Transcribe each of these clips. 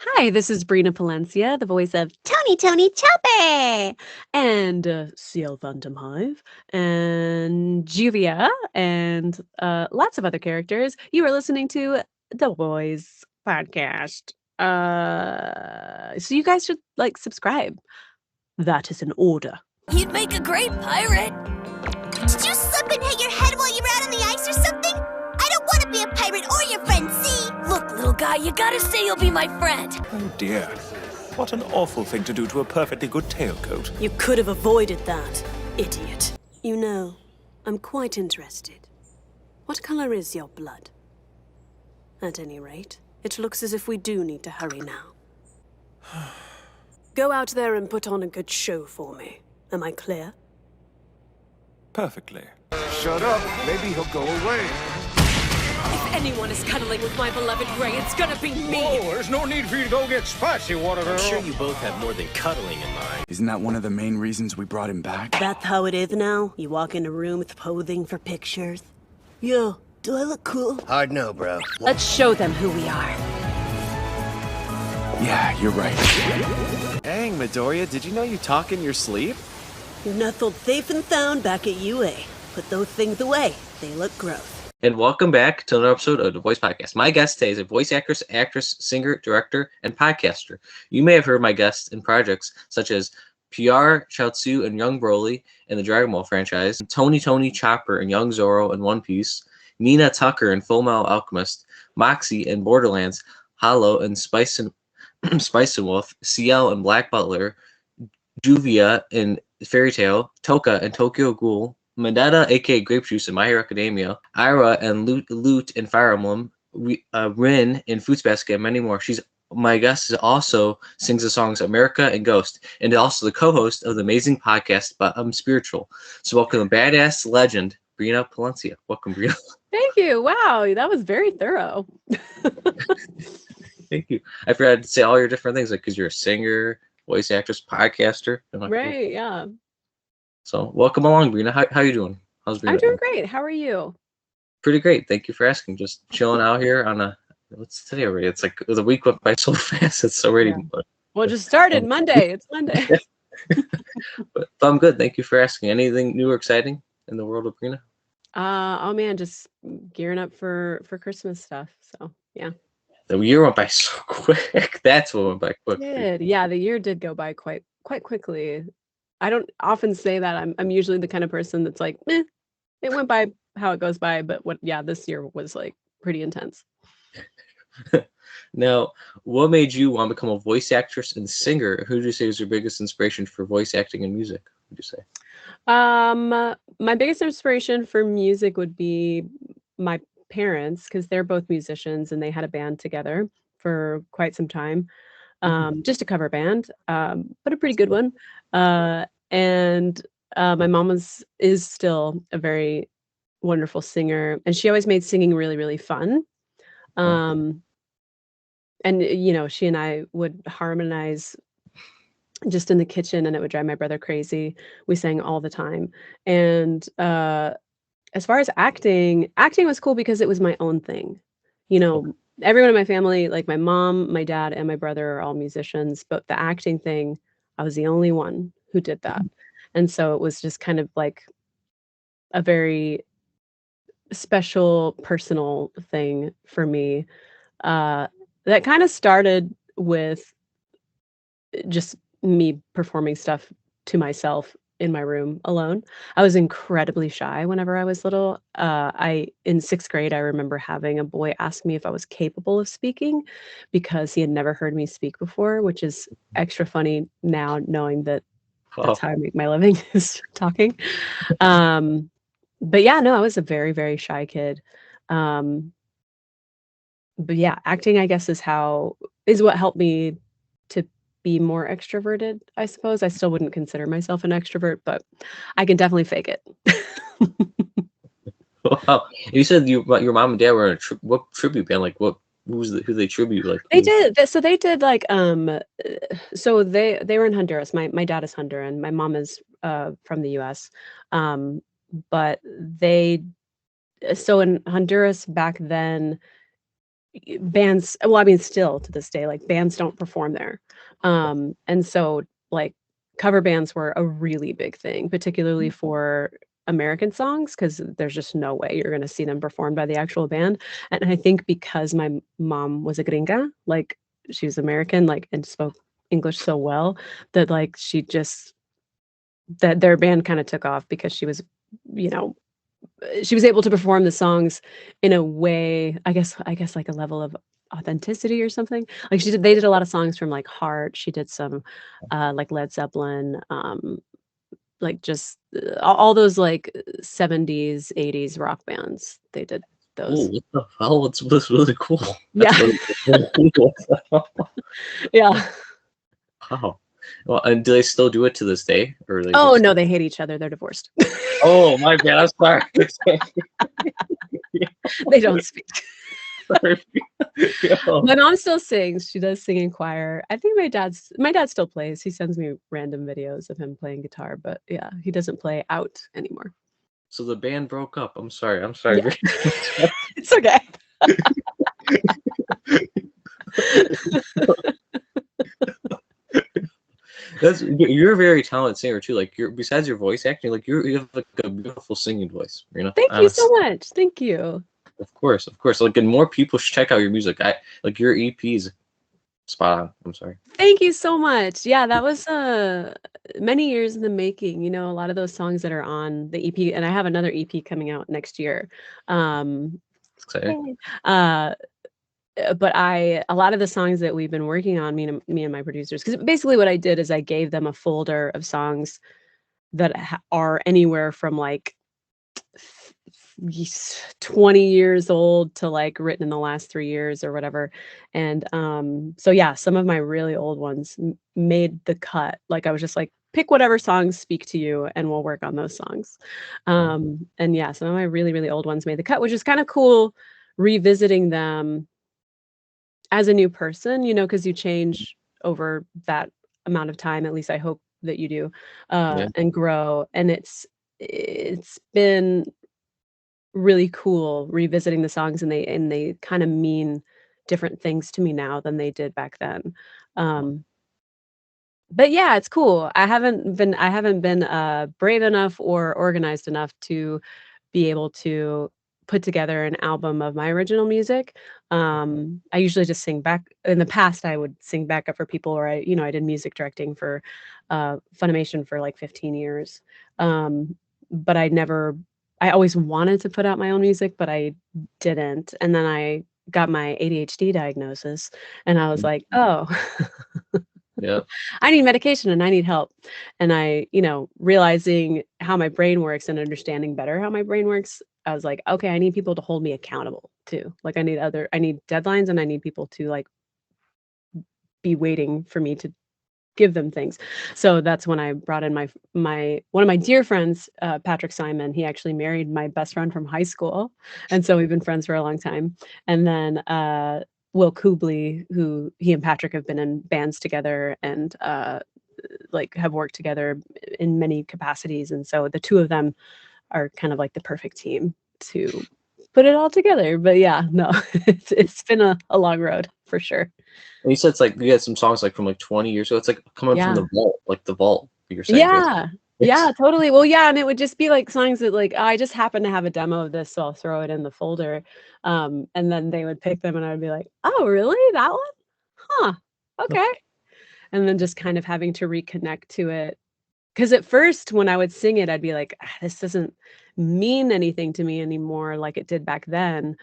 Hi, this is Brina Palencia, the voice of Tony Choppy and CL Phantom Hive and Juvia and lots of other characters. You are listening to the Boys podcast. So you guys should subscribe. That is an order. You'd make a great pirate. Did you slip and hit your head while you were out on the ice or something? I don't want to be a pirate or your friend, see? Look, little guy, you gotta say you'll be my friend. Oh dear. What an awful thing to do to a perfectly good tailcoat. You could have avoided that, idiot. You know, I'm quite interested. What color is your blood? At any rate, it looks as if we do need to hurry now. Go out there and put on a good show for me. Am I clear? Perfectly. Shut up. Maybe he'll go away. If anyone is cuddling with my beloved Ray, it's gonna be me! Oh, there's no need for you to go get spicy, water girl. I'm sure you both have more than cuddling in mind. Isn't that one of the main reasons we brought him back? That's how it is now? You walk in a room with posing for pictures? Yo, do I look cool? Hard no, bro. Let's show them who we are. Yeah, you're right. Dang, Midoriya, did you know you talk in your sleep? You're nestled safe and sound back at UA. Put those things away. They look gross. And welcome back to another episode of the Voice Podcast. My guest today is a voice actress, singer, director, and podcaster. You may have heard my guests in projects such as PR, Chaozu, and Young Broly in the Dragon Ball franchise, Tony Chopper and Young Zoro in One Piece, Nina Tucker in Full Metal Alchemist, Moxie in Borderlands, Hollow and Spice and Wolf, CL in Black Butler, Juvia in Fairy Tail, Toka in Tokyo Ghoul, Medetta, aka Grape Juice in My Hero Academia, Ira and Lute in Fire Emblem, Rin in Fruits Basket, and many more. My guest also sings the songs America and Ghost, and also the co-host of the amazing podcast Spiritual. So welcome the badass legend, Brina Palencia. Welcome, Brina. Thank you. Wow, that was very thorough. Thank you. I forgot to say all your different things, like because you're a singer, voice actress, podcaster. Right, yeah. So welcome along, Brina. How you doing? How's Brina? I'm doing great. How are you? Pretty great. Thank you for asking. Just chilling out here on what's today already? It's like the week went by so fast. It's already. Yeah. Well, it just started Monday. It's Monday. but I'm good. Thank you for asking. Anything new or exciting in the world of Brina? Oh man, just gearing up for Christmas stuff. So yeah. The year went by so quick. That's what went by quick. It did. Yeah, the year did go by quite quickly. I don't often say that. I'm usually the kind of person that's like, it went by how it goes by. But this year was like pretty intense. Now, what made you want to become a voice actress and singer? Who did you say was your biggest inspiration for voice acting and music? Would you say? My biggest inspiration for music would be my parents, because they're both musicians and they had a band together for quite some time. Just a cover band, but a pretty good one. And my mom is still a very wonderful singer, and she always made singing really, really fun. And she and I would harmonize just in the kitchen, and it would drive my brother crazy. We sang all the time. And as far as acting was cool because it was my own thing. Everyone in my family, like my mom, my dad, and my brother are all musicians, but the acting thing, I was the only one who did that. And so it was just kind of like a very special, personal thing for me. That kind of started with just me performing stuff to myself in my room alone. I was incredibly shy whenever I was little. In 6th grade, I remember having a boy ask me if I was capable of speaking because he had never heard me speak before, which is extra funny now knowing that that's how I make my living is talking. But yeah, no, I was a very, very shy kid. But yeah, acting, I guess, is what helped me to be more extroverted, I suppose. I still wouldn't consider myself an extrovert, but I can definitely fake it. Wow. You said your mom and dad were in what tribute band? Like who they tribute? Like they did. So they did like so they were in Honduras. My dad is Honduran. My mom is from the US. But so in Honduras back then, bands, well, I mean, still to this day, like bands don't perform there. And so like cover bands were a really big thing, particularly for American songs, because there's just no way you're going to see them performed by the actual band. And I think because my mom was a gringa, like she was American, like, and spoke English so well that like that their band kind of took off because she was, you know, she was able to perform the songs in a way, I guess like a level of authenticity or something. Like they did a lot of songs from like Heart. She did some like Led Zeppelin, like just all those like 70s, 80s rock bands. They did Oh, those. what the hell? That's really cool. Yeah. That's really cool. Yeah. Wow. Well, and do they still do it to this day, or they Oh just? no, they hate each other. They're divorced. Oh my bad. I'm sorry. They don't speak. Sorry. Yo. My mom still sings. She does sing in choir. I think my dad still plays. He sends me random videos of him playing guitar, but yeah, he doesn't play out anymore. So the band broke up. I'm sorry. I'm sorry. Yeah. It's okay. You're a very talented singer too. Like besides your voice acting, like you have like a beautiful singing voice. You know. Thank you so much. Thank you. Of course. Like, and more people should check out your music. Like your EPs, spot on. I'm sorry. Thank you so much. Yeah, that was many years in the making. You know, a lot of those songs that are on the EP, and I have another EP coming out next year. Exciting. But a lot of the songs that we've been working on, me and my producers, because basically what I did is I gave them a folder of songs that are anywhere from like 20 years old to like written in the last 3 years or whatever. And so yeah, some of my really old ones made the cut. Like I was just like, pick whatever songs speak to you and we'll work on those songs. And yeah, some of my really, really old ones made the cut, which is kind of cool, revisiting them as a new person, you know, because you change over that amount of time. At least I hope that you do, and grow. And it's been really cool revisiting the songs, and they kind of mean different things to me now than they did back then. But yeah, it's cool. I haven't been brave enough or organized enough to be able to put together an album of my original music. I usually just sing back. In the past, I would sing backup for people, or I did music directing for Funimation for like 15 years. But I always wanted to put out my own music, but I didn't. And then I got my ADHD diagnosis, and I was like, oh, yeah, I need medication and I need help. And I, realizing how my brain works and understanding better how my brain works, I was like, okay, I need people to hold me accountable too. Like I need deadlines, and I need people to like be waiting for me to give them things. So that's when I brought in my one of my dear friends, Patrick Simon. He actually married my best friend from high school, and so we've been friends for a long time. And then Will Kubley, who he and Patrick have been in bands together and like have worked together in many capacities, and so the two of them are kind of like the perfect team to put it all together. But yeah, no, it's been a long road for sure. And you said it's like you had some songs like from like 20 years ago. It's like coming from the vault, like the vault. You're saying. Yeah, totally. Well, yeah, and it would just be like songs that like I just happen to have a demo of this, so I'll throw it in the folder. And then they would pick them, and I would be like, "Oh, really? That one? Huh? Okay." And then just kind of having to reconnect to it, because at first when I would sing it, I'd be like, "This doesn't mean anything to me anymore, like it did back then."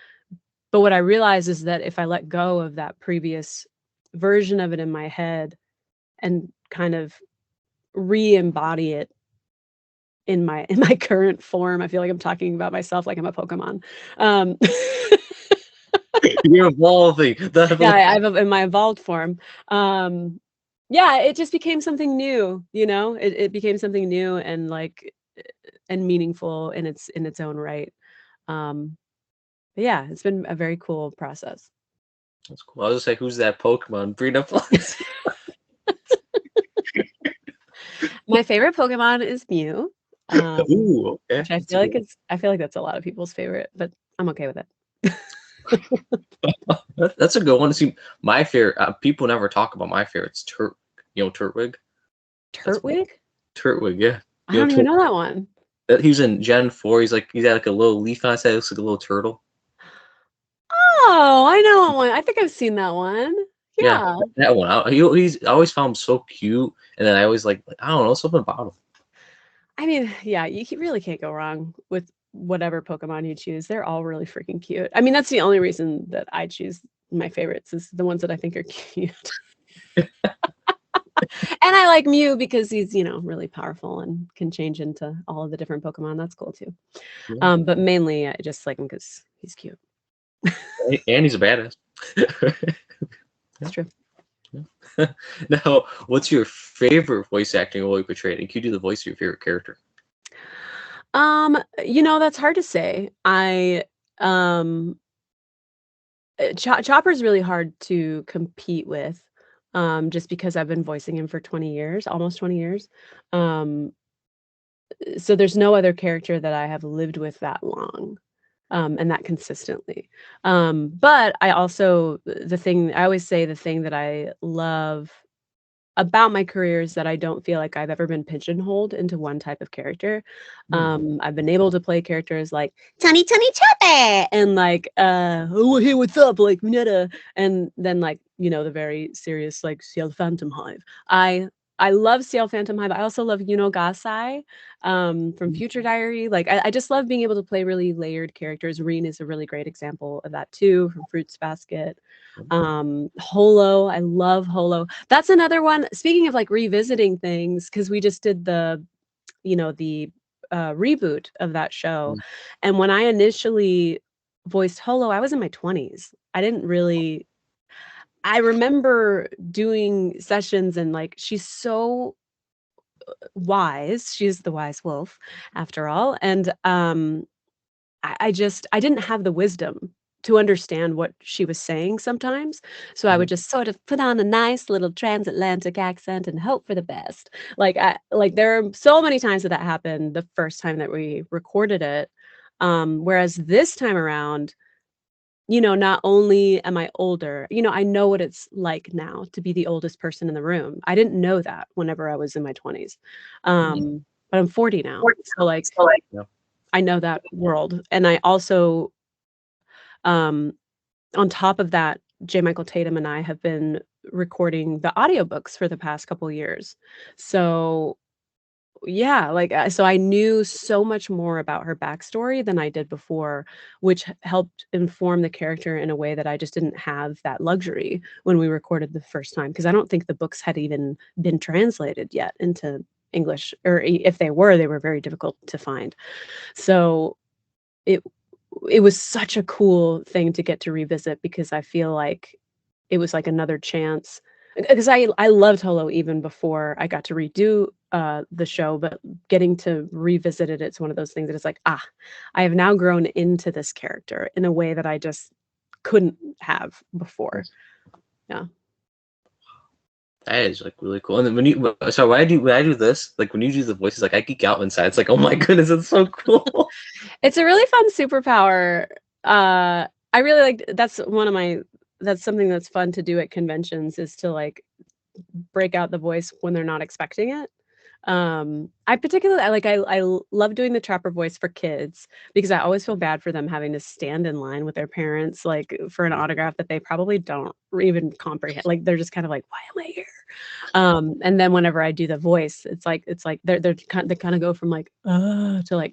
But what I realized is that if I let go of that previous version of it in my head and kind of re-embody it in my current form, I feel like I'm talking about myself like I'm a Pokemon. You're evolving. Yeah, in my evolved form. Yeah, it just became something new, it became something new and like and meaningful in its own right. But yeah, it's been a very cool process. That's cool. I was gonna say, who's that Pokemon? Brina Palencia. My favorite Pokemon is Mew. Ooh, okay. Which I feel like that's a lot of people's favorite, but I'm okay with it. That's a good one. See, my favorite. People never talk about my favorite. It's Turtwig. Turtwig? Turtwig, yeah. I don't even know that one. He was in Gen 4. He's got like a little leaf on his head. It looks like a little turtle. Oh, I know that one. I think I've seen that one. Yeah. That one. I always found him so cute, and then I always I don't know, something about him. I mean, yeah, you really can't go wrong with whatever Pokemon you choose. They're all really freaking cute. I mean, that's the only reason that I choose my favorites is the ones that I think are cute. And I like Mew because he's, really powerful and can change into all of the different Pokemon. That's cool too. Yeah. But mainly I just like him because he's cute. And he's a badass. That's true. Now, what's your favorite voice acting role you portrayed? And can you do the voice of your favorite character? That's hard to say. Chopper's really hard to compete with, just because I've been voicing him for 20 years, almost 20 years. So there's no other character that I have lived with that long, and that consistently. But I also, I always say the thing that I love about my career is that I don't feel like I've ever been pigeonholed into one type of character. I've been able to play characters like Tony Chopper! and oh, hey, what's up? Like Minetta. And then the very serious Ciel Phantom Hive. I love Ciel Phantom Hive. I also love Yuno Gasai from Future Diary. I just love being able to play really layered characters. Reen is a really great example of that too, from Fruits Basket. Holo, I love Holo. That's another one. Speaking of revisiting things, because we just did the reboot of that show. And when I initially voiced Holo, I was in my 20s. I remember doing sessions and she's so wise. She's the wise wolf after all. And I didn't have the wisdom to understand what she was saying sometimes. So I would just sort of put on a nice little transatlantic accent and hope for the best. There are so many times that happened the first time that we recorded it. Whereas this time around, not only am I older, I know what it's like now to be the oldest person in the room. I didn't know that whenever I was in my 20s. But I'm 40 now. So I know that world. And I also, on top of that, J. Michael Tatum and I have been recording the audiobooks for the past couple years. So yeah, so I knew so much more about her backstory than I did before, which helped inform the character in a way that I just didn't have that luxury when we recorded the first time, because I don't think the books had even been translated yet into English, or if they were very difficult to find. So it was such a cool thing to get to revisit, because I feel like it was like another chance, because I loved Holo even before I got to redo the show, but getting to revisit it, it's one of those things that it's like, I have now grown into this character in a way that I just couldn't have before. Yeah. That is really cool. And then when I do this, when you do the voices, I geek out inside. It's oh my goodness, it's so cool. It's a really fun superpower. I really that's something that's fun to do at conventions, is to break out the voice when they're not expecting it. I particularly I love doing the Trapper voice for kids, because I always feel bad for them having to stand in line with their parents for an autograph that they probably don't even comprehend. They're just kind of why am I here? And then whenever I do the voice, it's like they kind of go from to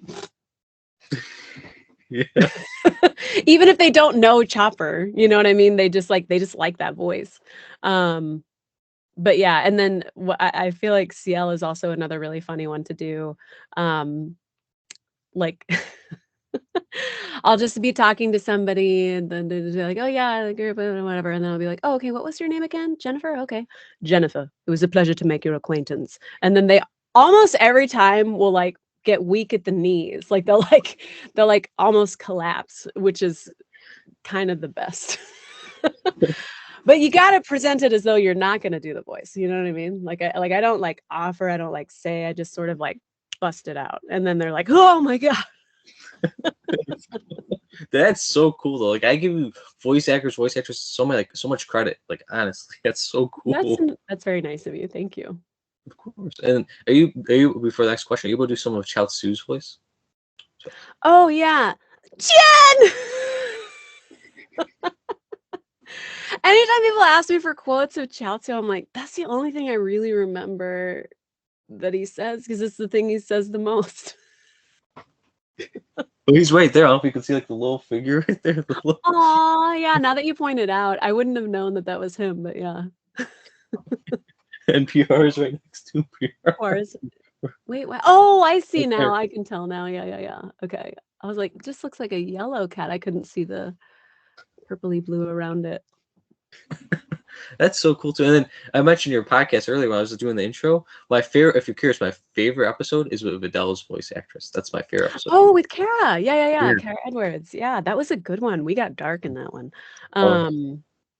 yeah. Even if they don't know Chopper, you know what I mean? They just like that voice. But yeah, and then I feel like Ciel is also another really funny one to do. I'll just be talking to somebody and then they're like, oh yeah, the group, whatever. And then I'll be like, oh, okay, what was your name again? Jennifer? Okay. Jennifer, it was a pleasure to make your acquaintance. And then they almost every time will get weak at the knees. They'll almost collapse, which is kind of the best. But you got to present it as though you're not going to do the voice. You know what I mean? I don't offer, I don't say, I just sort of bust it out. And then they're like, oh my God. That's so cool though. Like I give you voice actors, voice actresses so much credit. Like honestly, that's so cool. That's very nice of you. Thank you. Of course. And are you before the next question, are you able to do some of Chaozu's voice? Oh yeah. Jen! Anytime people ask me for quotes of Chaozu, I'm like, that's the only thing I really remember that he says because it's the thing he says the most. Oh, he's right there. I don't know if you can see like the little figure right there. Oh yeah, now that you pointed out, I wouldn't have known that was him, but yeah. And PR is right next to PR. Or is wait, what? Oh, I see now. I can tell now. Yeah. Okay. I was like, just looks like a yellow cat. I couldn't see the purpley blue around it. That's so cool too. And then I mentioned your podcast earlier when I was doing the intro. My favorite, if you're curious, my favorite episode is with Vidal's voice actress. That's my favorite episode. Oh, with Kara. Yeah. Kara Edwards. Yeah, that was a good one. We got dark in that one.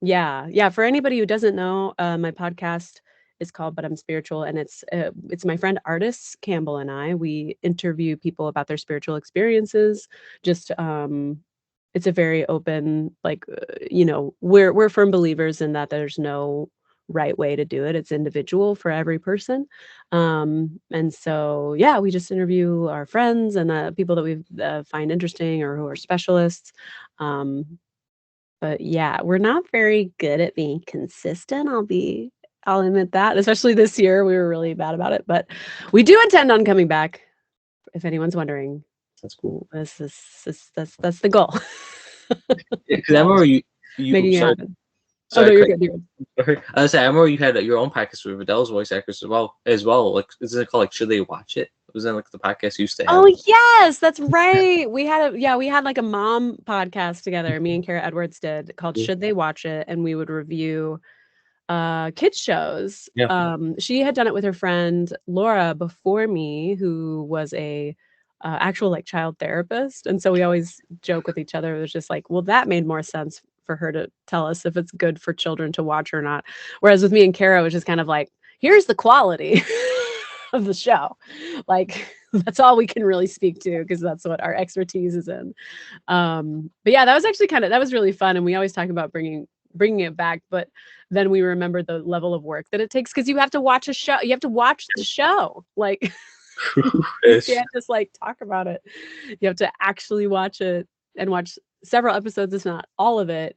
Yeah. For anybody who doesn't know, my podcast is called But I'm Spiritual, and it's my friend Artis Campbell and I. We interview people about their spiritual experiences. Just it's a very open, like we're firm believers in that there's no right way to do it. It's individual for every person. And so yeah, we just interview our friends and people that we find interesting or who are specialists. But yeah, we're not very good at being consistent. I'll admit that, especially this year, we were really bad about it, but we do intend on coming back. If anyone's wondering, that's cool. That's the goal. Because I remember you making it happen. Sorry, no, you're good. I was saying, I remember you had your own podcast with Vidal's voice actors as well. Like, is it called like Should They Watch It? Was that like the podcast you used to have? Oh yes, that's right. We had like a mom podcast together. Me and Kara Edwards did called Should They Watch It, and we would review kids shows. Yeah. She had done it with her friend Laura before me, who was a actual like child therapist, and so we always joke with each other. It was just like, well, that made more sense for her to tell us if it's good for children to watch or not. Whereas with me and Kara, it was just kind of like, here's the quality of the show. Like that's all we can really speak to because that's what our expertise is in. But yeah, that was actually that was really fun, and we always talk about bringing it back, but then we remember the level of work that it takes because you have to watch a show. You have to watch the show. Like you can't just like talk about it. You have to actually watch it and watch several episodes, if not all of it,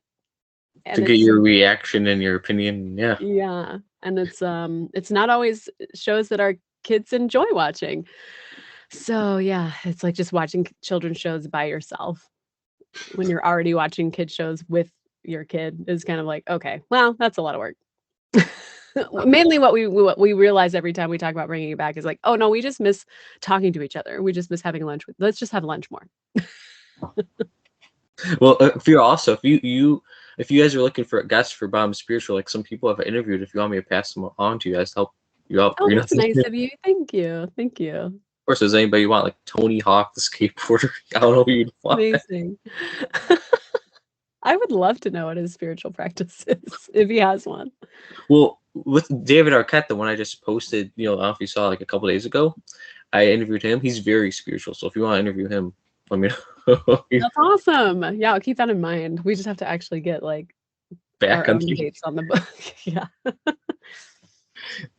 and to get your reaction and your opinion. Yeah, and it's not always shows that our kids enjoy watching. So yeah, it's like just watching children's shows by yourself when you're already watching kid shows with your kid is kind of like, okay, well, that's a lot of work. Mainly what we realize every time we talk about bringing it back is like, oh no, we just miss talking to each other. We just miss having lunch. Let's just have lunch more. Well, if you guys are looking for guests for Bomb Spiritual, like some people I've interviewed, if you want me to pass them on to you guys to help you out. Oh, that's nice of you. Thank you. Of course, does anybody want like Tony Hawk, the skateboarder? I don't know who you'd want. Amazing. I would love to know what his spiritual practice is, if he has one. Well, with David Arquette, the one I just posted, I don't know if you saw like a couple days ago, I interviewed him. He's very spiritual. So if you want to interview him, let me know. That's awesome. Yeah, I'll keep that in mind. We just have to actually get like back on dates on the book. Yeah.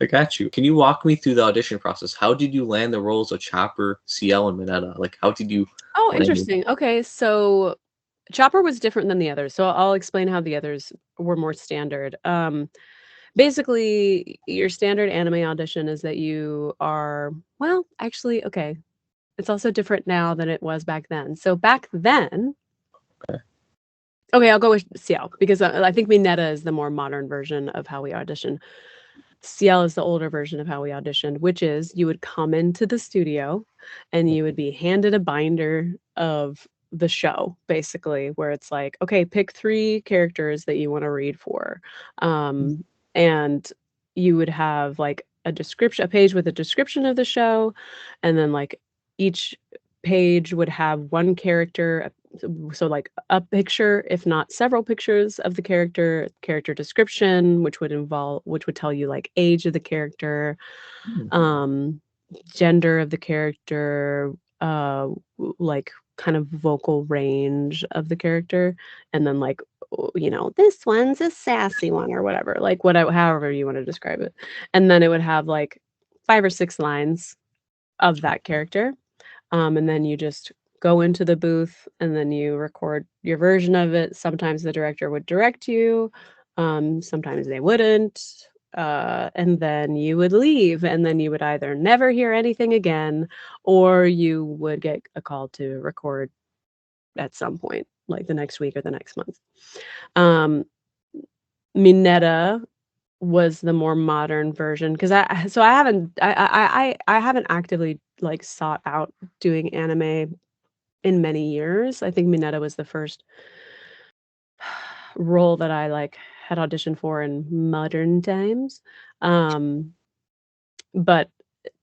I got you. Can you walk me through the audition process? How did you land the roles of Chopper, CL, and Minetta? Like, how did you? Oh, interesting. Okay, so Chopper was different than the others. So I'll explain how the others were more standard. Basically, your standard anime audition is that you are, well, actually, okay. It's also different now than it was back then. So back then, okay, I'll go with CL because I think Minetta is the more modern version of how we audition. CL is the older version of how we auditioned, which is you would come into the studio and you would be handed a binder of the show, basically, where it's like, okay, pick 3 characters that you want to read for. And you would have like a page with a description of the show, and then like each page would have one character, so like a picture, if not several pictures of the character description, which would tell you like age of the character, gender of the character, like kind of vocal range of the character, and then like this one's a sassy one or whatever, like however you want to describe it, and then it would have like 5 or 6 lines of that character, and then you just go into the booth and then you record your version of it. Sometimes the director would direct you, sometimes they wouldn't, and then you would leave, and then you would either never hear anything again, or you would get a call to record at some point, like the next week or the next month. Minetta was the more modern version because I haven't actively like sought out doing anime in many years. I think Minetta was the first role that I like had auditioned for in modern times. But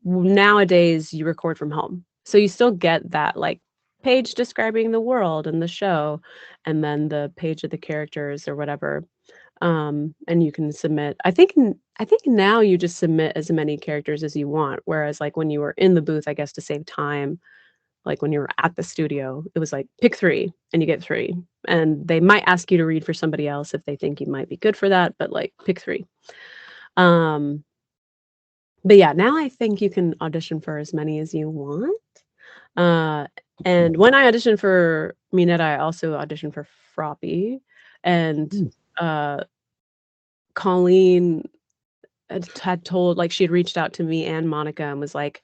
nowadays you record from home. So you still get that like page describing the world and the show, and then the page of the characters or whatever. And you can submit. I think now you just submit as many characters as you want. Whereas like when you were in the booth, I guess to save time, like when you were at the studio, it was like pick 3 and you get 3. And they might ask you to read for somebody else if they think you might be good for that, but like pick 3. But yeah, now I think you can audition for as many as you want. And when I auditioned for Minetta, I also auditioned for Froppy. And Colleen had told, like, she had reached out to me and Monica and was like,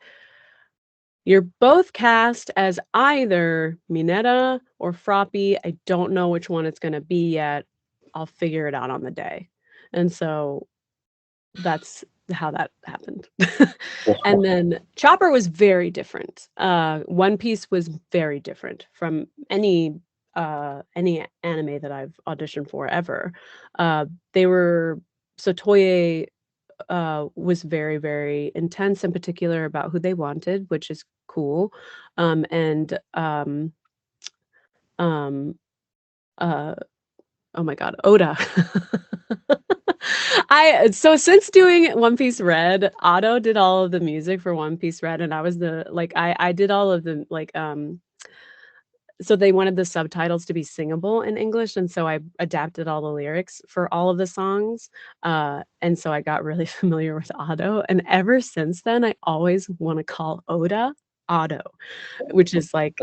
"You're both cast as either Minetta or Froppy. I don't know which one it's going to be yet. I'll figure it out on the day." And so that's how that happened. And then Chopper was very different. One Piece was very different from any anime that I've auditioned for ever. Toye was very, very intense and particular about who they wanted, which is cool. Oh my God, Oda. So since doing One Piece Red, Otto did all of the music for One Piece Red, and I was I did all of the so they wanted the subtitles to be singable in English, and so I adapted all the lyrics for all of the songs. And so I got really familiar with Otto, and ever since then, I always want to call Oda Otto, which is like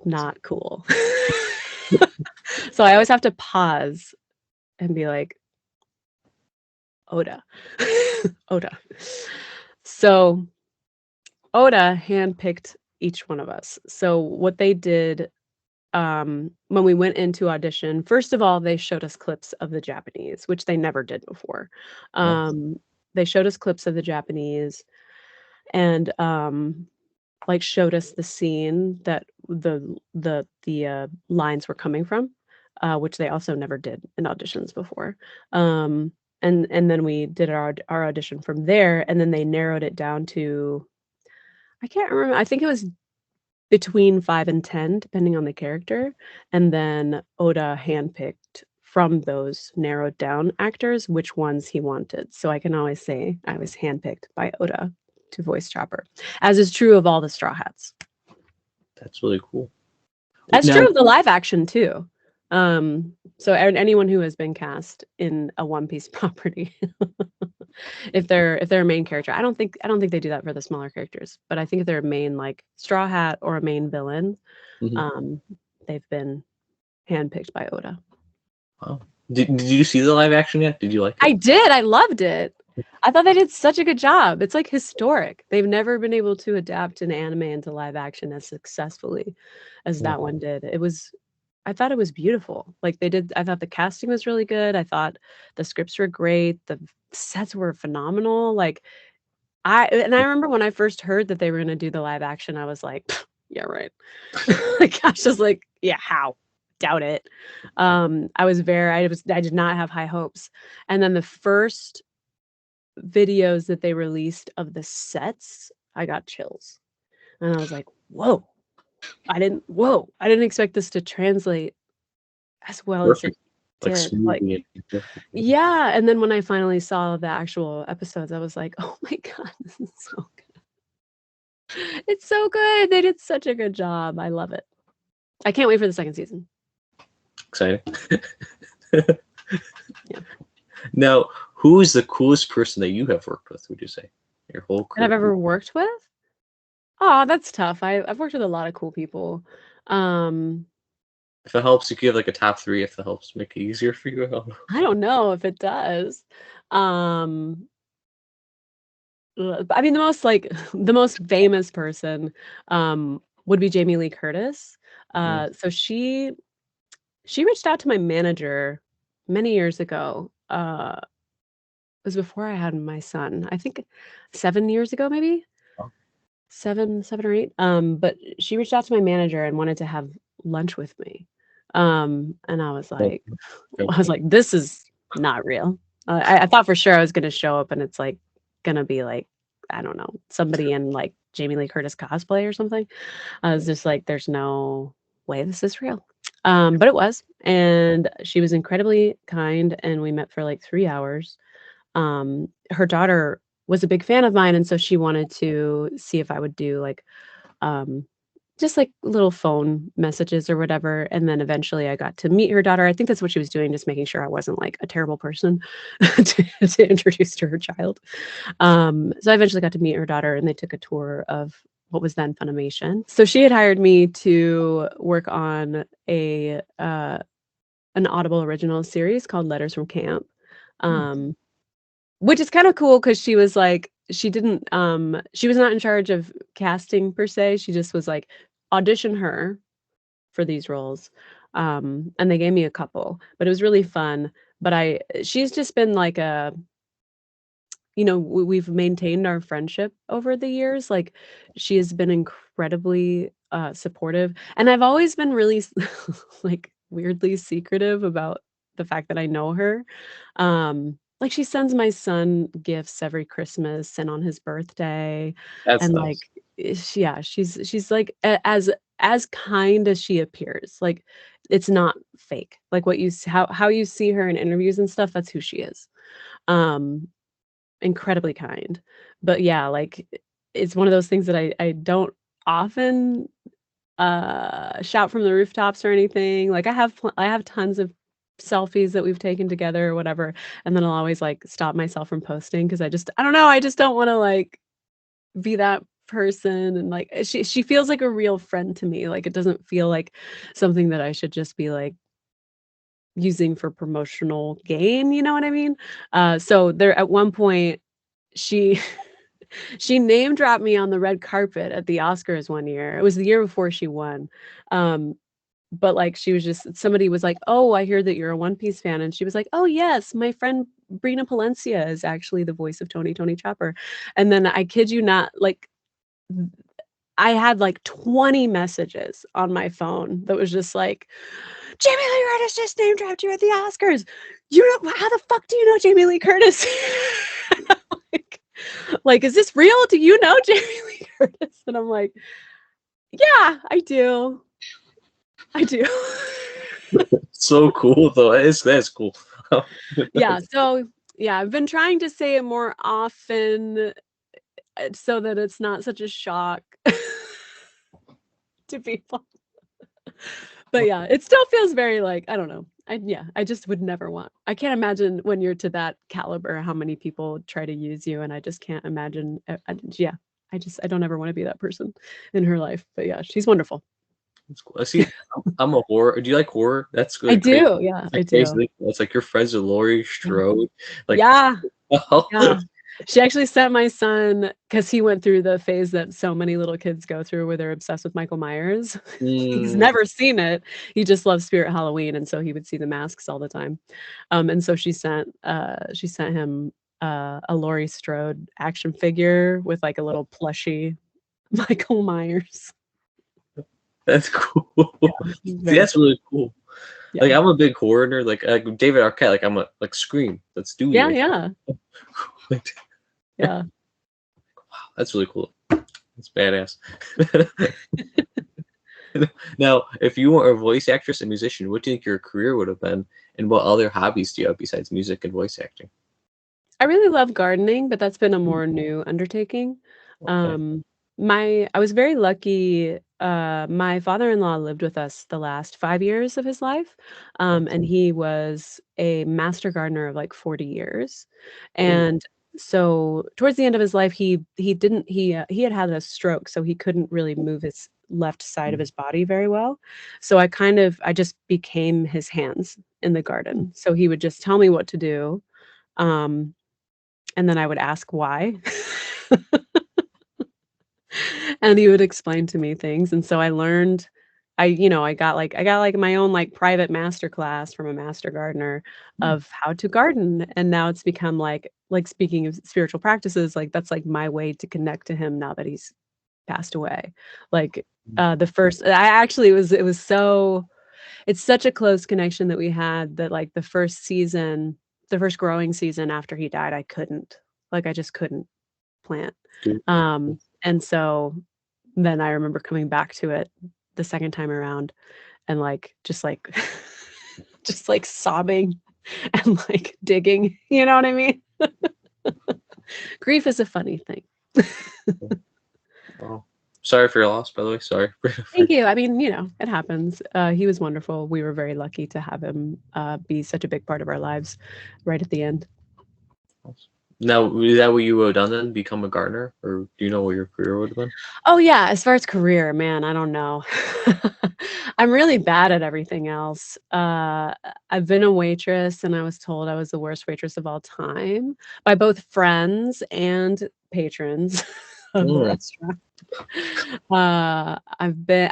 not cool. So I always have to pause and be like, Oda. Oda. So Oda handpicked each one of us. So what they did when we went into audition, first of all, they showed us clips of the Japanese, which they never did before. They showed us clips of the Japanese and like showed us the scene that the lines were coming from, which they also never did in auditions before. And then we did our audition from there, and then they narrowed it down to, I can't remember, I think it was between 5 and 10, depending on the character. And then Oda handpicked from those narrowed down actors which ones he wanted. So I can always say I was handpicked by Oda to voice Chopper, as is true of all the Straw Hats. That's really cool. That's true of the live action too. So anyone who has been cast in a One Piece property, if they're a main character, I don't think they do that for the smaller characters, but I think if they're a main like Straw Hat or a main villain, they've been handpicked by Oda. Wow. Did you see the live action yet? Did you like it? I did. I loved it. I thought they did such a good job. It's like historic. They've never been able to adapt an anime into live action as successfully as that one did. I thought it was beautiful. Like they did. I thought the casting was really good. I thought the scripts were great. The sets were phenomenal. Like I remember when I first heard that they were going to do the live action, I was like, yeah, right. Like I was just like, yeah, how? Doubt it. I did not have high hopes. And then the first videos that they released of the sets, I got chills. And I was like, whoa. I didn't expect this to translate as well as it did. Like, yeah, and then when I finally saw the actual episodes, I was like, oh my God, this is so good. It's so good. They did such a good job. I love it. I can't wait for the second season. Exciting. Yeah. Now, who is the coolest person that you have worked with, would you say? Your whole That I've career? ever worked with? Oh, that's tough. I've worked with a lot of cool people. If it helps, you could give like a top 3 if it helps make it easier for you. I don't know. I don't know if it does. I mean, the most famous person would be Jamie Lee Curtis. So she reached out to my manager many years ago. It was before I had my son. I think 7 years ago, maybe Oh. 7 or 8. But she reached out to my manager and wanted to have lunch with me. And I was like, this is not real. I thought for sure I was gonna show up and it's like gonna be like, I don't know, somebody in like Jamie Lee Curtis cosplay or something. I was just like, there's no way this is real. But it was, and she was incredibly kind, and we met for like 3 hours. Her daughter was a big fan of mine, and so she wanted to see if I would do like just like little phone messages or whatever. And then eventually I got to meet her daughter. I think that's what she was doing, just making sure I wasn't like a terrible person to introduce to her child. So I eventually got to meet her daughter, and they took a tour of what was then Funimation. So she had hired me to work on an Audible original series called Letters from Camp. Which is kind of cool because she was like, she was not in charge of casting per se. She just was like, audition her for these roles. And they gave me a couple, but it was really fun. But she's just been like we've maintained our friendship over the years. Like, she has been incredibly supportive. And I've always been really like weirdly secretive about the fact that I know her. Like, she sends my son gifts every Christmas and on his birthday. That's And nice. like, she's like as kind as she appears. Like, it's not fake. Like how you see her in interviews and stuff, that's who she is. Incredibly kind. But yeah, like, it's one of those things that I don't often shout from the rooftops or anything. Like, I have tons of selfies that we've taken together or whatever, and then I'll always like stop myself from posting because I don't know, I just don't want to like be that person. And like, she feels like a real friend to me. Like, it doesn't feel like something that I should just be like using for promotional gain, you know what I mean? So there at one point she she name dropped me on the red carpet at the Oscars one year. It was the year before she won. But like, she was just, somebody was like, "Oh, I hear that you're a One Piece fan." And she was like, "Oh yes, my friend Brina Palencia is actually the voice of Tony Chopper." And then, I kid you not, like, I had like 20 messages on my phone that was just like, "Jamie Lee Curtis just name dropped you at the Oscars. How the fuck do you know Jamie Lee Curtis?" like, is this real? Do you know Jamie Lee Curtis? And I'm like, yeah, I do. So cool though. That's cool. Yeah. So yeah, I've been trying to say it more often so that it's not such a shock to people. But yeah, it still feels very like, I don't know. I just would never want. I can't imagine when you're to that caliber how many people try to use you, and I just can't imagine. I don't ever want to be that person in her life. But yeah, she's wonderful. That's cool. I see. I'm a horror. Do you like horror? That's good. I do. Yeah, I do. It's like your friends are Laurie Strode. Like, yeah. Yeah. She actually sent my son, because he went through the phase that so many little kids go through where they're obsessed with Michael Myers. He's never seen it. He just loves Spirit Halloween, and so he would see the masks all the time. And so she sent him a Laurie Strode action figure with like a little plushie Michael Myers. That's cool. Yeah, See, that's really cool. Yeah. Like, I'm a big horror nerd. Like David Arquette. Like, I'm a like Scream. Let's do it. Yeah. Yeah. Wow, that's really cool. That's badass. Now, if you were a voice actress and musician, what do you think your career would have been, and what other hobbies do you have besides music and voice acting? I really love gardening, but that's been a more new undertaking. Okay. I was very lucky my father-in-law lived with us the last 5 years of his life, and he was a master gardener of, like, 40 years, and so towards the end of his life, he didn't he had had a stroke, so he couldn't really move his left side of his body very well, so I just became his hands in the garden, so he would just tell me what to do, um, and then I would ask why. And he would explain to me things, and so I learned I got, like, my own, like, private master class from a master gardener of how to garden, and now it's become, speaking of spiritual practices, like, that's, like, my way to connect to him now that he's passed away. Like, the first I actually it was so it's such a close connection that we had that, like, the first growing season after he died, I couldn't. Like, I just couldn't plant. And so then I remember coming back to it the second time around and, just, like, sobbing and, like, digging, you know what I mean? Grief is a funny thing. Well, sorry for your loss, by the way. Sorry. Thank you. I mean, it happens. He was wonderful. We were very lucky to have him, be such a big part of our lives right at the end. Now, is that what you would have done then? Become a gardener? Or do you know what your career would have been? Oh, yeah, as far as career, man, I don't know. I'm really bad at everything else. I've been a waitress, and I was told I was the worst waitress of all time by both friends and patrons of the restaurant. I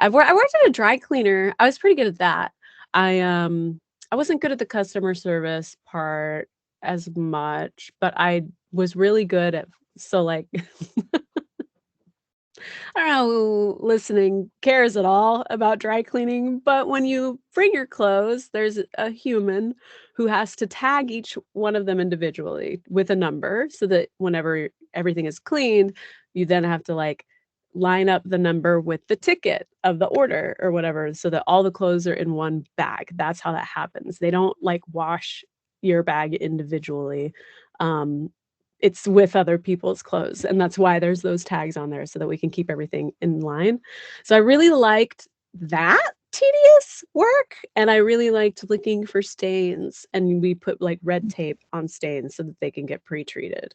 worked at a dry cleaner. I was pretty good at that. I wasn't good at the customer service part as much, but I was really good at like I don't know who listening cares at all about dry cleaning, but when you bring your clothes, there's a human who has to tag each one of them individually with a number so that whenever everything is cleaned, you then have to like line up the number with the ticket of the order or whatever so that all the clothes are in one bag. That's how that happens. They don't like wash your bag individually. It's with other people's clothes, and that's why there's those tags on there so that we can keep everything in line. So I really liked that tedious work, and I really liked looking for stains, and we put like red tape on stains so that they can get pre-treated.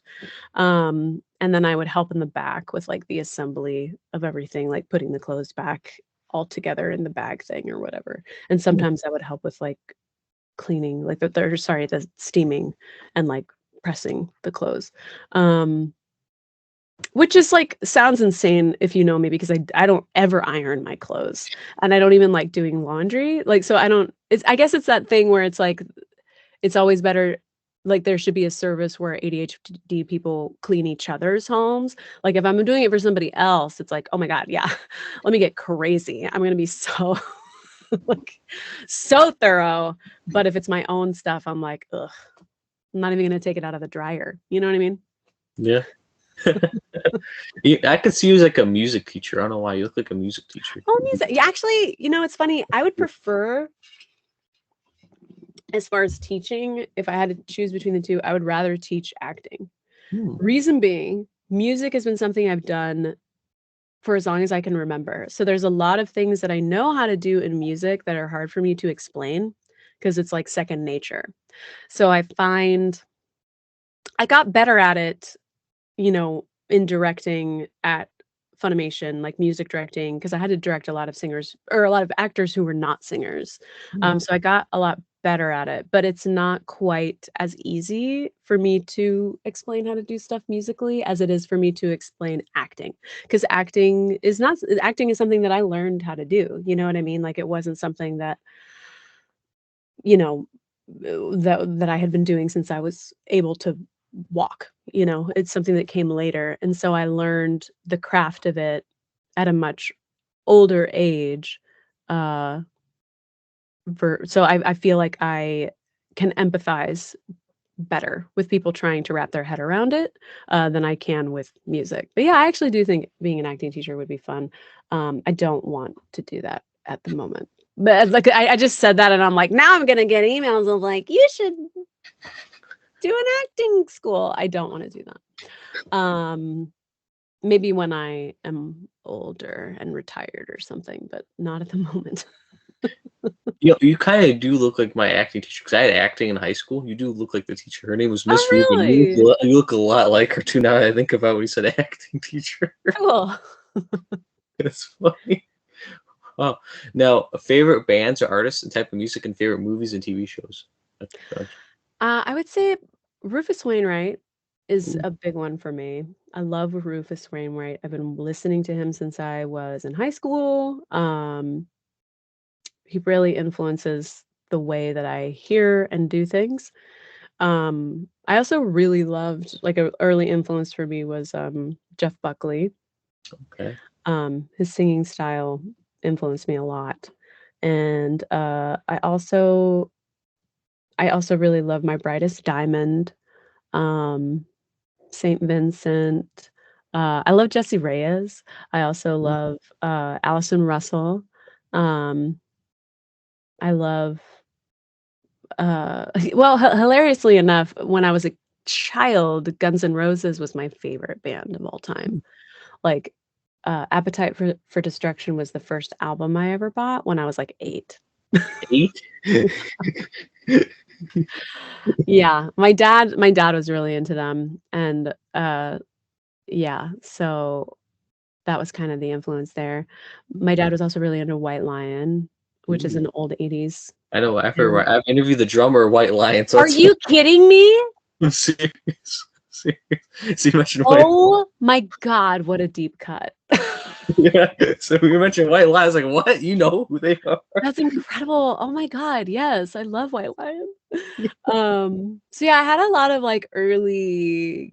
And then I would help in the back with like the assembly of everything, like putting the clothes back all together in the bag thing or whatever. And sometimes I would help with like cleaning, like the steaming and like pressing the clothes, which is like sounds insane if you know me, because I don't ever iron my clothes, and I don't even like doing laundry. Like, so I guess it's that thing where it's like it's always better, like there should be a service where ADHD people clean each other's homes. Like if I'm doing it for somebody else, it's like, oh my god, yeah, let me get crazy, I'm gonna be so like so thorough. But if it's my own stuff, I'm like, ugh, I'm not even gonna take it out of the dryer. You know what I mean? Yeah. I could see you as like a music teacher. I don't know why you look like a music teacher. Oh, music. Yeah, actually, it's funny. I would prefer, as far as teaching, if I had to choose between the two, I would rather teach acting. Reason being, music has been something I've done for as long as I can remember. So there's a lot of things that I know how to do in music that are hard for me to explain because it's like second nature. So I find I got better at it, in directing at Funimation, like music directing, because I had to direct a lot of singers or a lot of actors who were not singers. So I got a lot better at it, but it's not quite as easy for me to explain how to do stuff musically as it is for me to explain acting, because acting is something that I learned how to do. You know what I mean? Like it wasn't something that, that I had been doing since I was able to walk. It's something that came later, and so I learned the craft of it at a much older age. So I feel like I can empathize better with people trying to wrap their head around it than I can with music. But yeah, I actually do think being an acting teacher would be fun. I don't want to do that at the moment. But like I just said that, and I'm like, now I'm gonna get emails of like, you should do an acting school. I don't want to do that. maybe when I am older and retired or something, but not at the moment. You kind of do look like my acting teacher because I had acting in high school. You do look like the teacher. Her name was Miss Oh, Rubin. really? You look a lot like her too. Now that I think about when you said acting teacher. Cool. It's funny. Oh, now favorite bands or artists and type of music and favorite movies and TV shows. I would say Rufus Wainwright is Ooh, a big one for me. I love Rufus Wainwright. I've been listening to him since I was in high school. He really influences the way that I hear and do things. I also really loved, like, a early influence for me was Jeff Buckley. okay. His singing style influenced me a lot. And I also really love My Brightest Diamond, um, Saint Vincent. I love Jessie Reyez. I also love Allison Russell. Um, I love well, hilariously enough, when I was a child, Guns N' Roses was my favorite band of all time. Like, Appetite for Destruction was the first album I ever bought when I was, like, 8. 8? Yeah, my dad was really into them, and, yeah, so that was kind of the influence there. My dad was also really into White Lion, which is Ooh. an old '80s I know. band. I've interviewed the drummer of White Lion, so Are it's you kidding me? I'm serious. Serious. So you mentioned White. Oh my god, what a deep cut. Yeah. So you mentioned White Lion. I was like, what? You know who they are? That's incredible. Oh my god, yes, I love White Lion. So yeah, I had a lot of, like, early,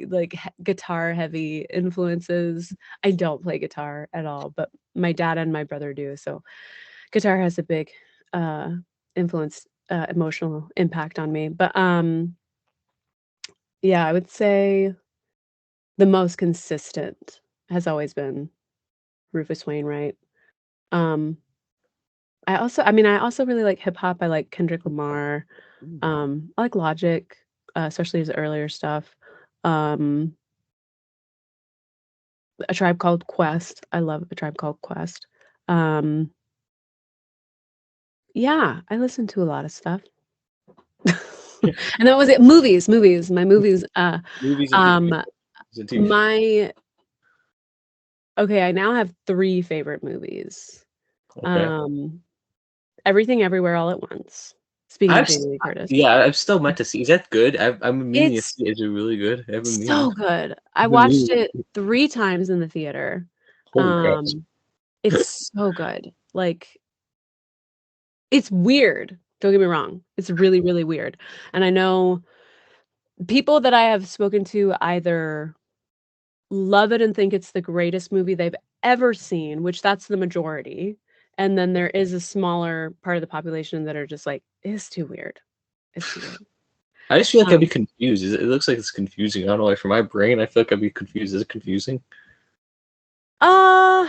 like, guitar heavy influences. I don't play guitar at all, but my dad and my brother do, so guitar has a big, uh, influence, emotional impact on me, but, yeah, I would say the most consistent has always been Rufus Wainwright. Um, I also really like hip hop. I like Kendrick Lamar. I like Logic, especially his earlier stuff. Um, A Tribe Called Quest. I love A Tribe Called Quest. Um, yeah, I listen to a lot of stuff. And that was it. Movies. My movies. Movies and TV Um, shows and TV shows. my Okay, I now have 3 favorite movies. Okay. Um, Everything Everywhere All at Once. Speaking of Jamie Lee Curtis. Yeah, I've still meant to see. Is that good? I'm meaning to It's see. Is it really good? I haven't meaning. so good. I I've been watched meaning. it 3 times in the theater. Holy crap! It's so good. Like, it's weird. Don't get me wrong. It's really, really weird. And I know people that I have spoken to either love it and think it's the greatest movie they've ever seen, which that's the majority, and then there is a smaller part of the population that are just like, "It's too weird. It's too weird." I just feel like I'd be Um, confused. It looks like it's confusing. I don't know why. For my brain, I feel like I'd be confused. Is it confusing? uh,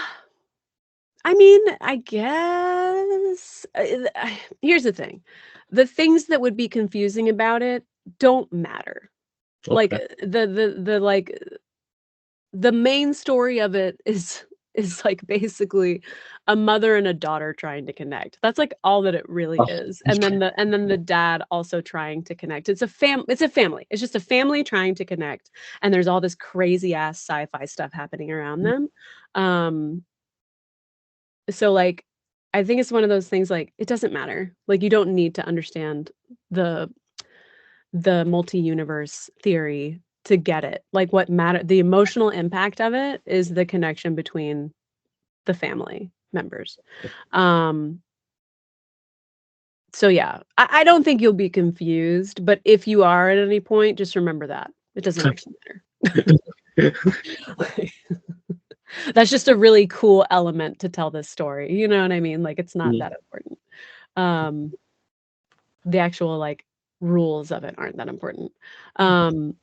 I mean, I guess, here's the thing. The things that would be confusing about it don't matter. Like, Okay. the main story of it is, like, basically a mother and a daughter trying to connect. That's, like, all that it really Oh, is, and then the dad also trying to connect. It's a family. It's just a family trying to connect, and there's all this crazy ass sci-fi stuff happening around them. Um, so, like, I think it's one of those things, like, it doesn't matter. Like, you don't need to understand the multi-universe theory to get it. Like, the emotional impact of it is the connection between the family members. Um, so yeah, I don't think you'll be confused, but if you are at any point, just remember that. It doesn't actually matter. That's just a really cool element to tell this story, you know what I mean? Like, it's not Mm. that important. Um, the actual, like, rules of it aren't that important. Um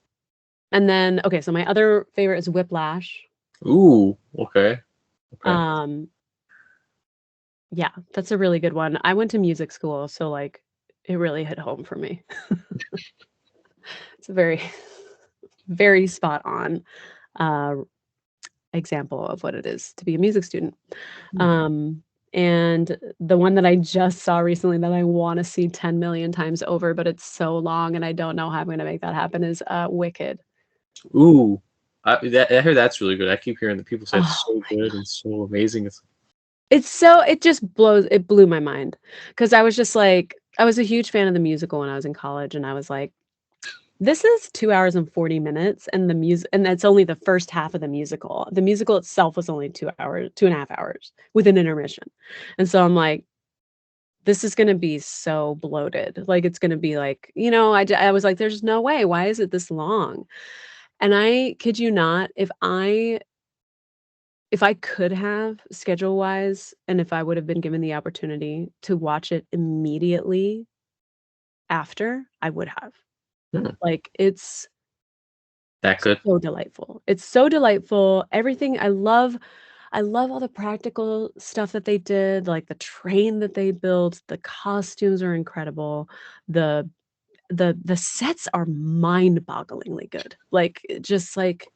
And then okay, so my other favorite is Whiplash. Ooh. Okay. Okay. Um, yeah, that's a really good one. I went to music school, so, like, it really hit home for me. It's very, very spot on. Uh, example of what it is to be a music student. And the one that I just saw recently that I want to see 10 million times over, but it's so long and I don't know how I'm going to make that happen is Wicked. Ooh, I heard that's really good. I keep hearing that people say it's Oh so good and so amazing. it just blew my mind because I was just like, I was a huge fan of the musical when I was in college, and I was like, this is 2 hours and 40 minutes, and the music, and that's only the first half of the musical. The musical itself was only 2 hours, 2.5 hours with an intermission. And so I'm like, this is gonna be so bloated. Like, it's gonna be like, I was like, there's no way. Why is it this long? And I kid you not, if I could have schedule-wise, and if I would have been given the opportunity to watch it immediately after, I would have. Hmm. Like, it's That good? so delightful. It's so delightful. Everything I love all the practical stuff that they did, like the train that they built, the costumes are incredible. The sets are mind-bogglingly good. Like, just like,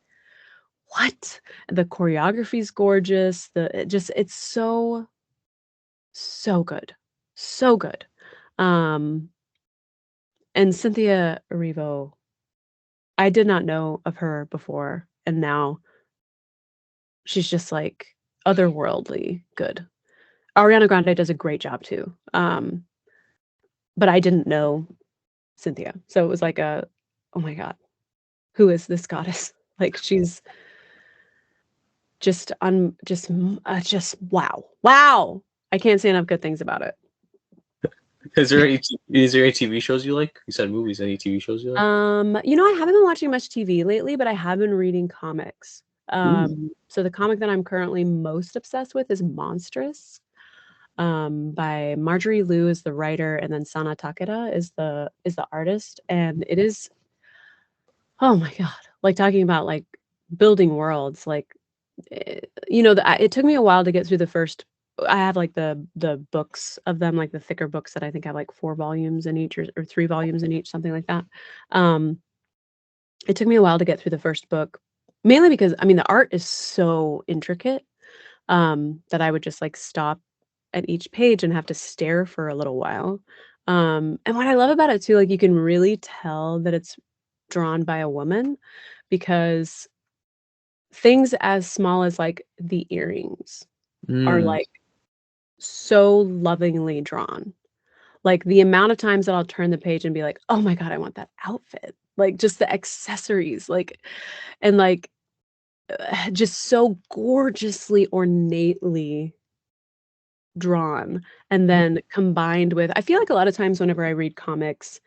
what? The choreography is gorgeous. It's so, so good. So good. Um, and Cynthia Erivo, I did not know of her before, and now she's just like otherworldly good. Ariana Grande does a great job too. But I didn't know Cynthia. So it was like oh my God, who is this goddess? Like, she's just wow. Wow. I can't say enough good things about it. Is there any TV shows you like? You said movies. Any TV shows you like? I haven't been watching much TV lately, but I have been reading comics. So the comic that I'm currently most obsessed with is Monstrous. By Marjorie Liu is the writer, and then Sana Takeda is the artist, and it is, oh my God, like, talking about like building worlds, like, it took me a while to get through the first. I have like the books of them, like the thicker books that I think have like 4 volumes in each, or 3 volumes in each, something like that. Um, it took me a while to get through the first book, mainly because, I mean, the art is so intricate, that I would just like stop at each page and have to stare for a little while. And what I love about it too, like, you can really tell that it's drawn by a woman, because things as small as like the earrings are Mm. like so lovingly drawn. Like, the amount of times that I'll turn the page and be like, "Oh my God, I want that outfit." Like, just the accessories, like, and like, just so gorgeously, ornately drawn, and then combined with, I feel like a lot of times whenever I read comics,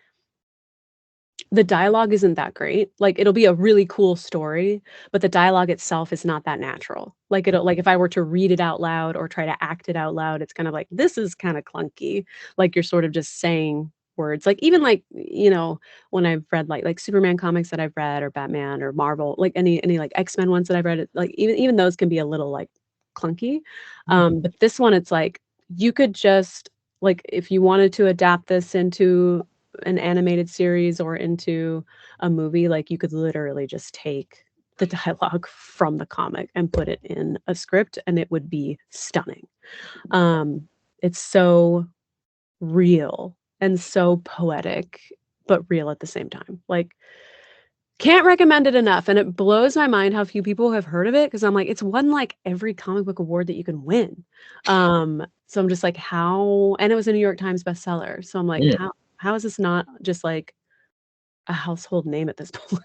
the dialogue isn't that great. Like, it'll be a really cool story, but the dialogue itself is not that natural. Like, if I were to read it out loud or try to act it out loud, it's kind of like, this is kind of clunky. Like, you're sort of just saying words. Like, even like, when I've read like Superman comics that I've read, or Batman, or Marvel, like any like X-Men ones that I've read, like, even those can be a little like clunky. But this one, it's like, you could just, like, if you wanted to adapt this into an animated series or into a movie, like, you could literally just take the dialogue from the comic and put it in a script, and it would be stunning. It's so real and so poetic, but real at the same time. Like, can't recommend it enough, and it blows my mind how few people have heard of it, because I'm like, it's won like every comic book award that you can win. So I'm just like, how, and it was a New York Times bestseller. So I'm like, Yeah. how is this not just like a household name at this point?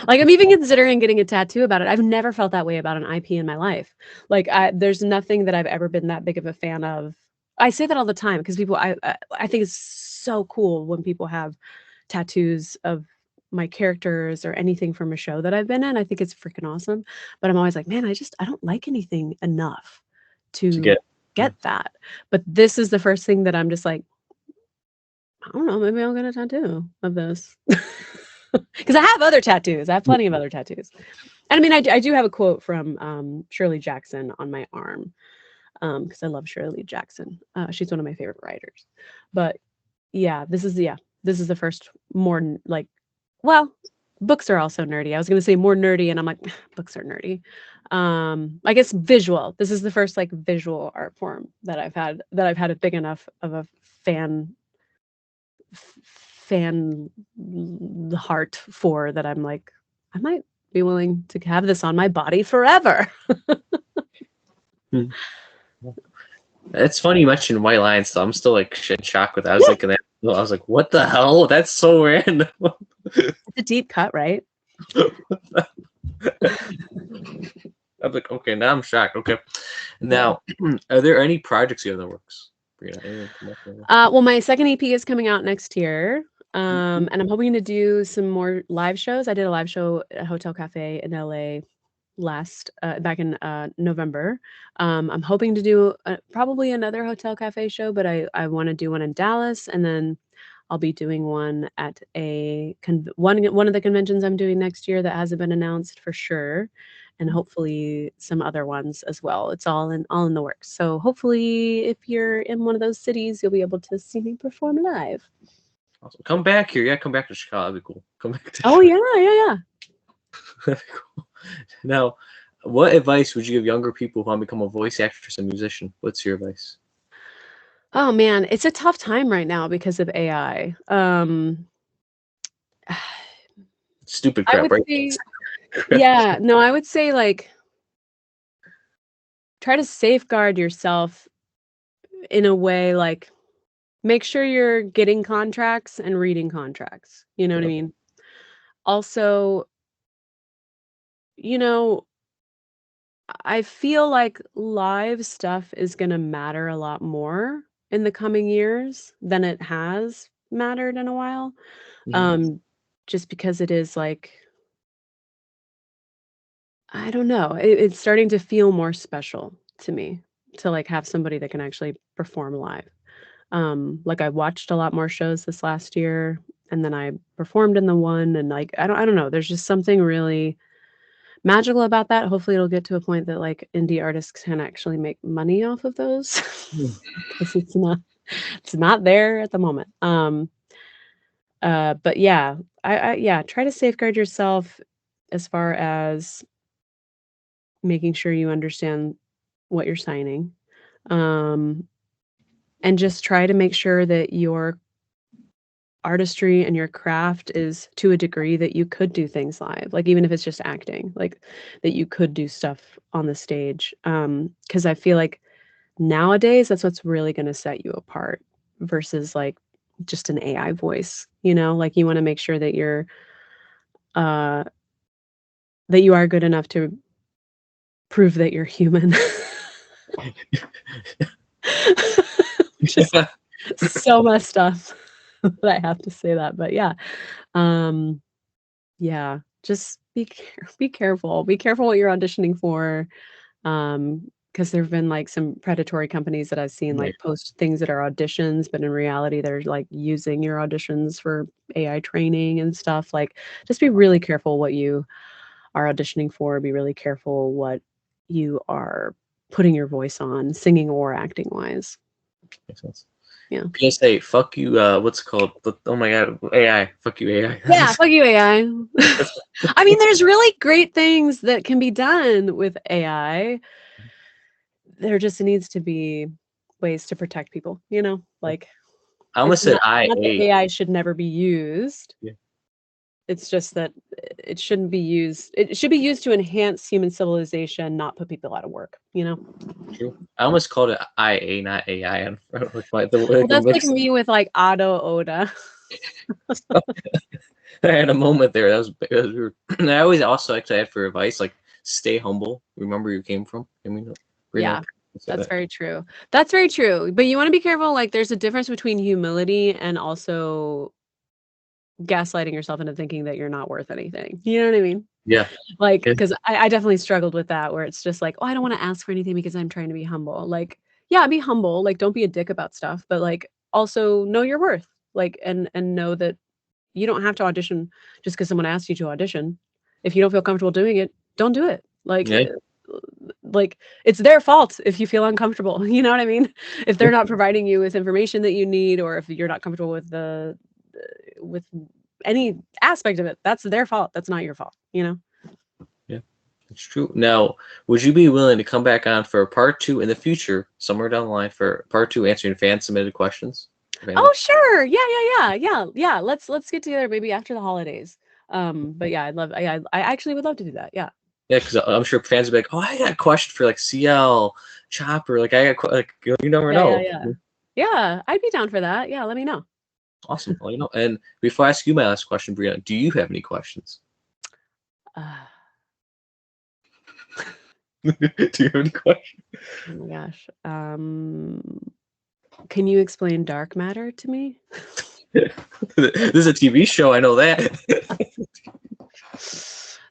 Like, I'm even considering getting a tattoo about it. I've never felt that way about an IP in my life. Like, there's nothing that I've ever been that big of a fan of. I say that all the time because people, I think it's so cool when people have tattoos of my characters or anything from a show that I've been in. I think it's freaking awesome. But I'm always like, man, I don't like anything enough To to get that. But this is the first thing that I'm just like, I don't know, maybe I'll get a tattoo of this. Because I have other tattoos. I have plenty of other tattoos. And I mean, I do have a quote from Shirley Jackson on my arm, because I love Shirley Jackson. She's one of my favorite writers. But yeah, this is the first more like, well, books are also nerdy. I was going to say more nerdy, and I'm like, books are nerdy. I guess visual. This is the first like visual art form that I've had a big enough of a fan heart for that I'm like, I might be willing to have this on my body forever. It's funny you mentioned white lines, so I'm still like in shock with that. I was like, I was like, what the hell? That's so random. It's a deep cut, right? I'm like, okay, now I'm shocked. Okay, now, are there any projects you have in the works, Brina? Well, my second EP is coming out next year, and I'm hoping to do some more live shows. I did a live show at a Hotel Cafe in LA back in November. I'm hoping to do probably another Hotel Cafe show, but I want to do one in Dallas, and then I'll be doing one at one of the conventions I'm doing next year that hasn't been announced for sure, and hopefully some other ones as well. It's all in the works. So hopefully, if you're in one of those cities, you'll be able to see me perform live. Awesome. Come back here. Yeah, come back to Chicago. That'd be cool. Come back to Oh yeah. That'd be cool. Now, what advice would you give younger people who want to become a voice actress and musician? What's your advice? Oh man, it's a tough time right now because of AI. Stupid I crap, would right? say, yeah, no, I would say like try to safeguard yourself in a way like make sure you're getting contracts and reading contracts. You know what I mean? Also, you know, I feel like live stuff is going to matter a lot more in the coming years than it has mattered in a while. Just because it is like, I don't know, it's starting to feel more special to me to like have somebody that can actually perform live. Like I watched a lot more shows this last year, and then I performed in the one, and like I don't know, there's just something really magical about that. Hopefully it'll get to a point that like indie artists can actually make money off of those because it's not there at the moment. But yeah, I try to safeguard yourself as far as making sure you understand what you're signing. And just try to make sure that your artistry and your craft is to a degree that you could do things live, like even if it's just acting, like that you could do stuff on the stage. Because I feel like nowadays that's what's really going to set you apart versus like just an AI voice, like you want to make sure that that you are good enough to prove that you're human. Just so messed up that I have to say that, but yeah. Yeah, just be careful. Be careful what you're auditioning for. Because there have been like some predatory companies that I've seen like post things that are auditions, but in reality they're like using your auditions for AI training and stuff. Like just be really careful what you are auditioning for. Be really careful what you are putting your voice on, singing or acting wise. Makes sense. Yeah. PSA, fuck you, what's it called? Oh my god, AI. Fuck you, AI. Yeah, fuck you, AI. I mean, there's really great things that can be done with AI. There just needs to be ways to protect people, like I almost said not that IA. AI should never be used. Yeah. It's just that it shouldn't be used. It should be used to enhance human civilization, not put people out of work, True. I almost called it IA, not AI. Well, that's like me with like Otto Oda. I had a moment there. That was weird. And I always also actually had for advice, like stay humble. Remember where you came from. I mean, yeah, that's very true. That's very true. But you want to be careful. Like, there's a difference between humility and also gaslighting yourself into thinking that you're not worth anything. You know what I mean? Yeah. Like, because I definitely struggled with that, where it's just like, oh, I don't want to ask for anything because I'm trying to be humble. Like, yeah, be humble. Like, don't be a dick about stuff, but like, also know your worth. Like, and know that you don't have to audition just because someone asked you to audition. If you don't feel comfortable doing it, don't do it. Like, like it's their fault if you feel uncomfortable. You know what I mean? If they're not providing you with information that you need, or if you're not comfortable with with any aspect of it, that's their fault. That's not your fault, you know? Yeah, it's true. Now, would you be willing to come back on for part 2 in the future, somewhere down the line, for part 2 answering fan submitted questions? Oh, sure. Yeah. Let's get together maybe after the holidays. But yeah, I actually would love to do that. Yeah. Yeah, because I'm sure fans would be like, "Oh, I got a question for like CL Chopper. Like, I got like you never know." Yeah, I'd be down for that. Yeah, let me know. Awesome. Well, you know, and before I ask you my last question, Brianna, do you have any questions? Do you have any questions? Oh my gosh. Can you explain dark matter to me? This is a TV show. I know that.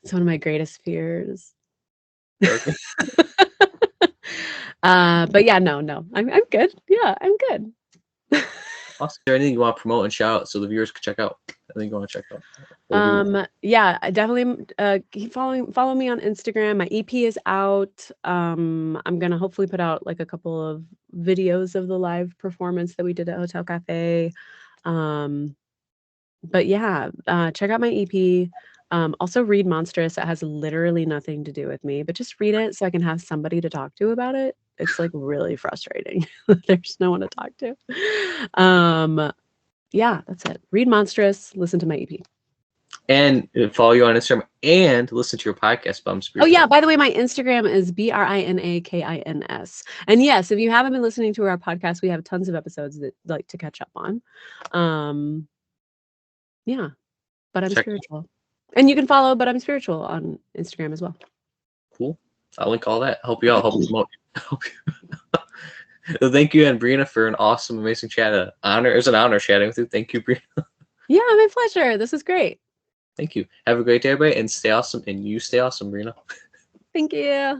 It's one of my greatest fears. Okay. But yeah, no. I'm good. Yeah, I'm good. Awesome. Is there anything you want to promote and shout out so the viewers can check out? Anything you want to check out? Yeah, I definitely keep follow me on Instagram. My EP is out. I'm gonna hopefully put out like a couple of videos of the live performance that we did at Hotel Cafe. But yeah, check out my EP. Also read Monstrous. It has literally nothing to do with me, but just read it so I can have somebody to talk to about it. It's like really frustrating. There's no one to talk to. Yeah, that's it. Read Monstrous, listen to my EP. And follow you on Instagram and listen to your podcast, Bums. Oh yeah, by the way, my Instagram is BRINAKINS. And yes, if you haven't been listening to our podcast, we have tons of episodes that like to catch up on. Yeah, but I'm spiritual. And you can follow But I'm Spiritual on Instagram as well. Cool. I'll link all that. Help you out. Help promote. Thank you, and Brina, for an awesome, amazing chat. It was an honor chatting with you. Thank you, Brina. Yeah, my pleasure. This is great. Thank you. Have a great day, everybody, and stay awesome. And you stay awesome, Brina. Thank you.